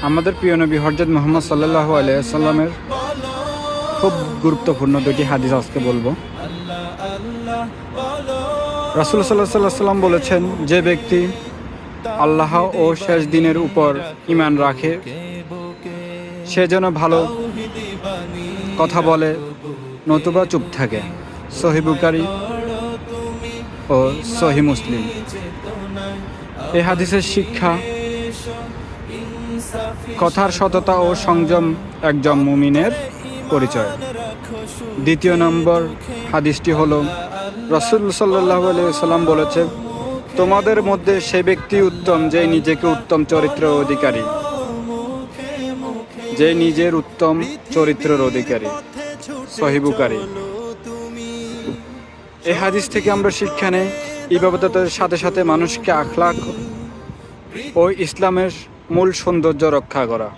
আমাদের প্রিয় নবী হযরত মুহাম্মদ সাল্লাল্লাহু আলাইহি সাল্লামের খুব গুরুত্বপূর্ণ দুটি হাদিস আজকে বলবো। রাসূল সাল্লাল্লাহু আলাইহি সাল্লাম বলেছেন, যে ব্যক্তি আল্লাহ ও শেষ দিনের উপর ঈমান রাখে সে যেন ভালো কথা বলে নতুবা চুপ থাকে। সহিহ বুখারী ও সহিহ মুসলিম। এই হাদিসের শিক্ষা: কথার সততা ও সংযম একজন মুমিনের পরিচয়। দ্বিতীয় নম্বর হাদিসটি হলো, রাসূল সাল্লাল্লাহু আলাইহি সাল্লাম বলেছে, তোমাদের মধ্যে সে ব্যক্তি উত্তম যে নিজেকে উত্তম চরিত্রের অধিকারী, যে নিজের উত্তম চরিত্রের অধিকারী। সহিহ বুখারী। এই হাদিস থেকে আমরা শিক্ষা নেই ইবাদতের সাথে সাথে মানুষকে আখলাক ও ইসলামের মূল সৌন্দর্য রক্ষা করা।